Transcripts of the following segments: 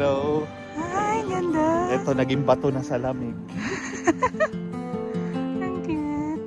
Hello. Ay, ganda. Ito, naging bato na sa lamig. Ang cute.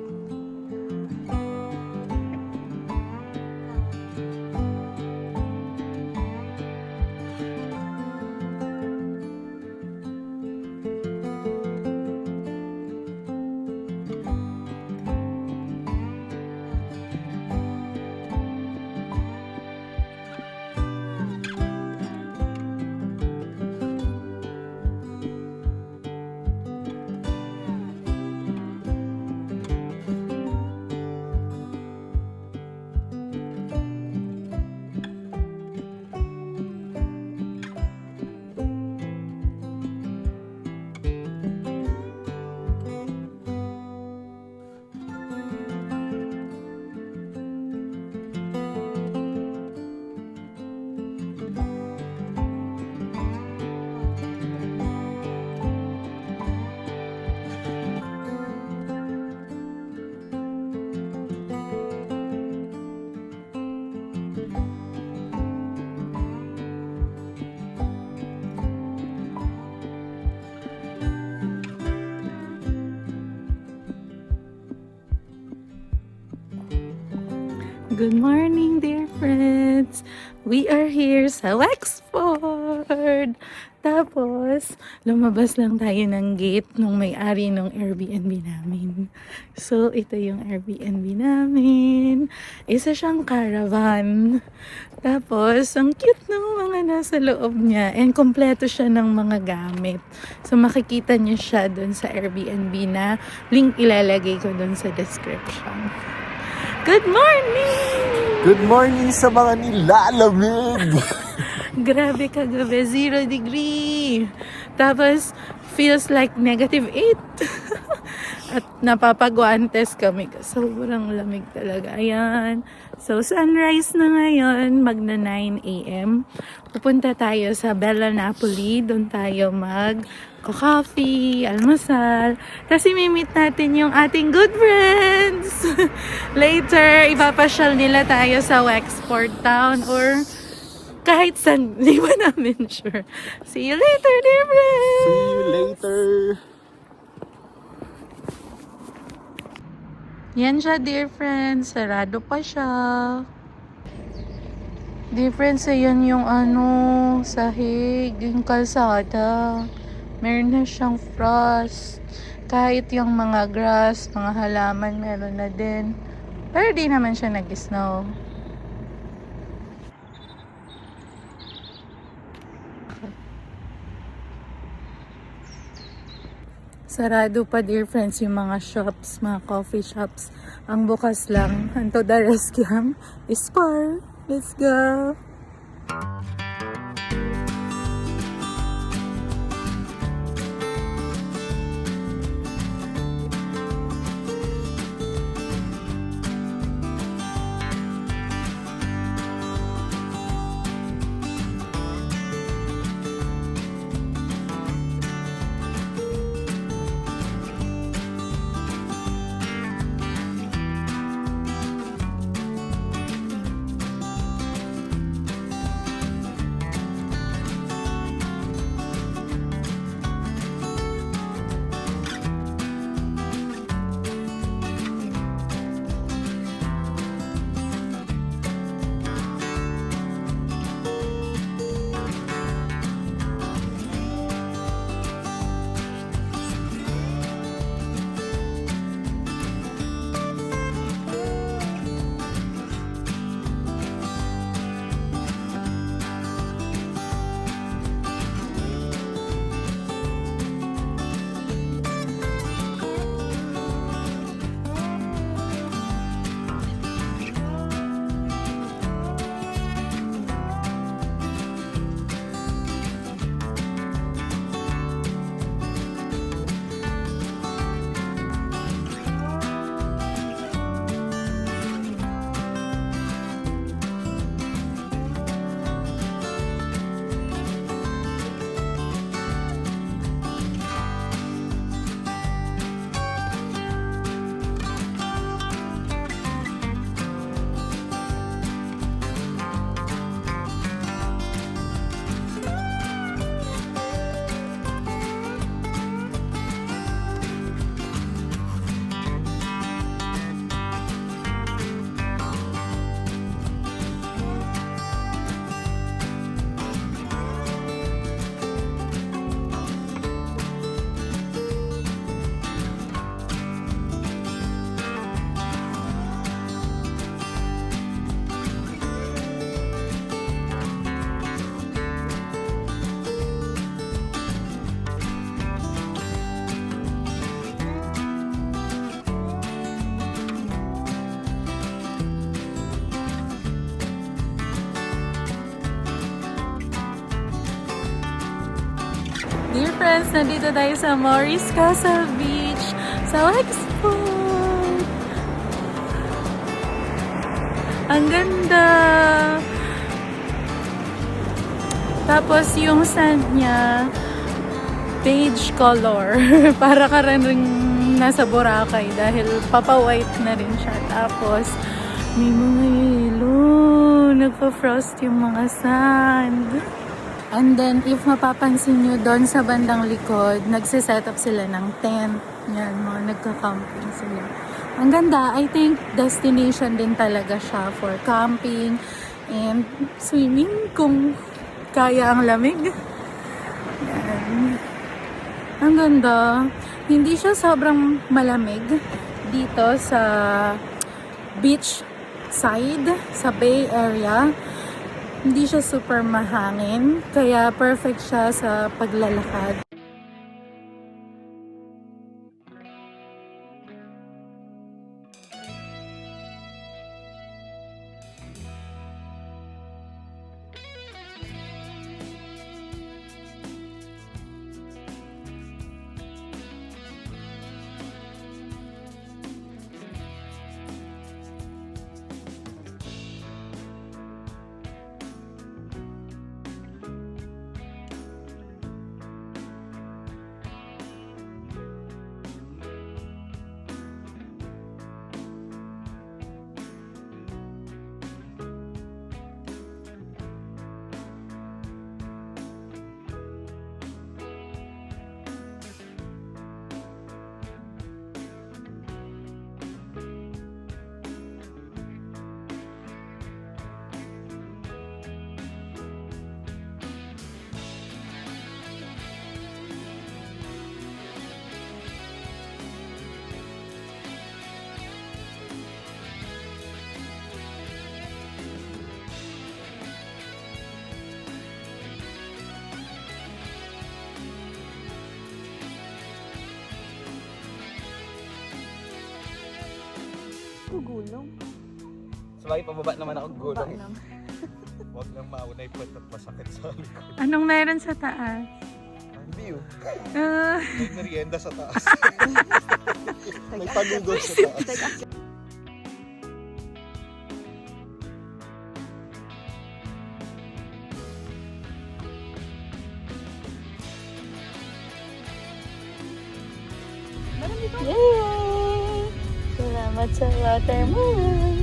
Good morning, dear friends! We are here sa Wexford! Tapos, lumabas lang tayo ng gate nung may-ari ng Airbnb namin. So, ito yung Airbnb namin. Isa siyang caravan. Tapos, ang cute ng mga nasa loob niya. And kompleto siya ng mga gamit. So, makikita niyo siya dun sa Airbnb na link ilalagay ko dun sa description. Good morning! Good morning sa mga nilalamig! Grabe kagabi, 0 degree. Tapos, feels like -8. At napapagwantes kami kasi sobrang lamig talaga. Ayan. So, sunrise na ngayon, magna 9 a.m. Pupunta tayo sa Bella Napoli. Doon tayo mag-coffee, almusal. Tapos i-meet natin yung ating good friends. Later, ipapasyal nila tayo sa Wexford Town or kahit saan. Di ba namin sure. See you later, dear friends! See you later! Yan siya, dear friends. Sarado pa siya. Dear friends, ayan yung sahig, yung kalsada. Meron na siyang frost. Kahit yung mga grass, mga halaman, meron na din. Pero di naman siya nag-snow. Sarado pa, dear friends, yung mga shops, mga coffee shops. Ang bukas lang, until the rest lang is far. Let's go! Dear friends, nandito tayo sa Morris Castle Beach sa Wexford. Ang ganda! Tapos yung sand niya, beige color. Para ka rin nasa Boracay dahil papa-white na rin siya. Tapos, may mga yelo. Nagpa-frost yung mga sand. And then, if mapapansin nyo doon sa bandang likod, nagsiset up sila ng tent. Yan, mga nagka-camping sila. Ang ganda. I think destination din talaga siya for camping and swimming kung kaya ang lamig. Yan. Ang ganda. Hindi siya sobrang malamig dito sa beach side, sa Bay Area. Hindi siya super mahangin, kaya perfect siya sa paglalakad. Gulong. Sabay, pababa naman ako gulong. Huwag nang maunay po at masakit sa likod. Anong meron sa taas? Ang view. Ah, May merienda sa taas. May panugod sa taas. yay! Salamat sa watermelon.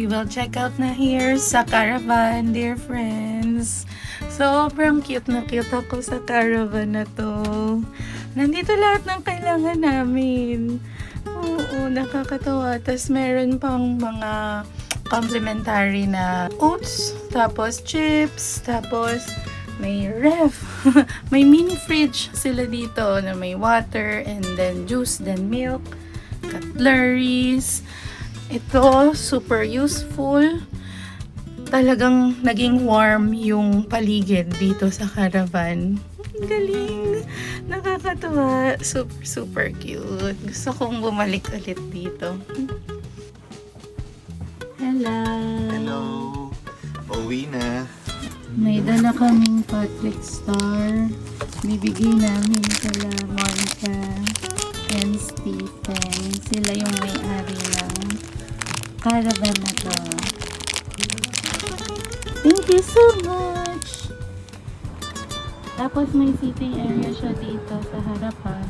We will check out na here sa caravan, dear friends. Sobrang cute na cute ako sa caravan na to. Nandito lahat ng kailangan namin. Oo, nakakatawa. Tapos meron pang mga complimentary na oats, tapos chips, tapos may ref. May mini fridge sila dito na may water and then juice, then milk, cutleries. Ito, super useful. Talagang naging warm yung paligid dito sa caravan. Ang galing! Nakakatuwa. Super, super cute. Gusto kong bumalik ulit dito. Hello! Hello! Uwi na. May dala kaming Patrick Star. Bibigay namin sila Monica and Stephen. Sila yung may-ari ng caravan na to. Thank you so much! Tapos may sitting area siya dito sa harapan.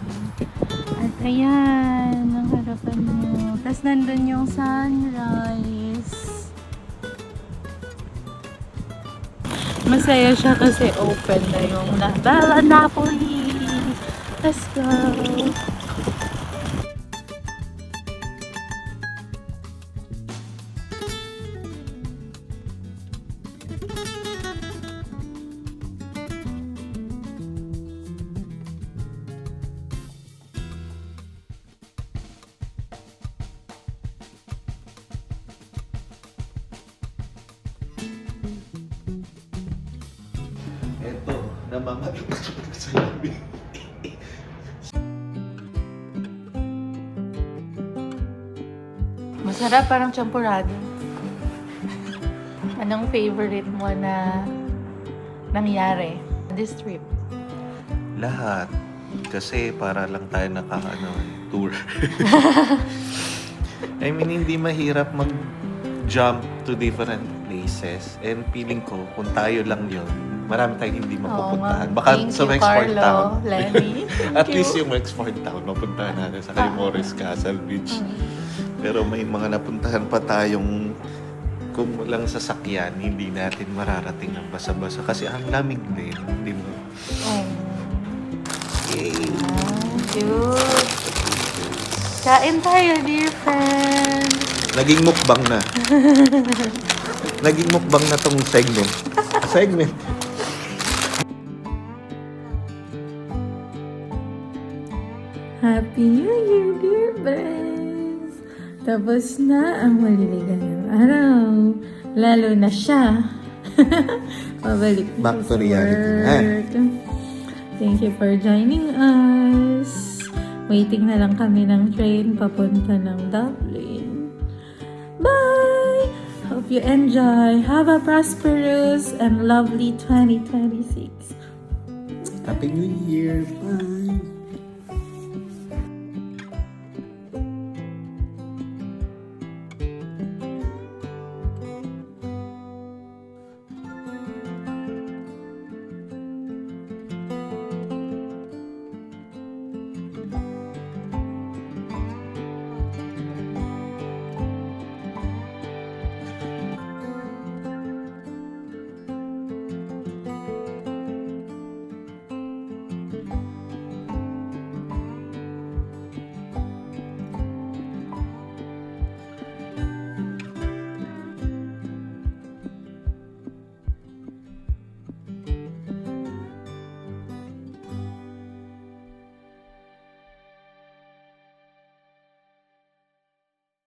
At ayan, ang harapan mo. Tapos nandun yung sunrise. Masaya siya kasi open na yung Bella Napoli. Let's go! Eto, namamatak sa labi. Masarap, parang champurado. Anong favorite mo na nangyari this trip? Lahat. Kasi para lang tayo tour. I mean, hindi mahirap mag-jump to different places. And feeling ko, kung tayo lang yun, marami tayong hindi mapupuntahan. Baka Thank sa you, Export Carlo, Town. Lenny. At least yung Export Town, mapuntahan natin sa Morris Castle Beach. Pero may mga napuntahan pa tayong kung walang sasakyan, hindi natin mararating ng basa-basa. Kasi ang lamig din, hindi mo. Oh. Yay! Cute. Kain tayo, dear friends. Naging mukbang na. Naging mukbang na tong segment. Segment. Happy New Year, dear friends. Tapos na ang maliligayang araw. Lalo na siya. Pabalik na Back siya to sa reality na. work. Thank you for joining us. Waiting na lang kami ng train papunta ng Dublin. Bye! Hope you enjoy. Have a prosperous and lovely 2026. Happy New Year. Bye.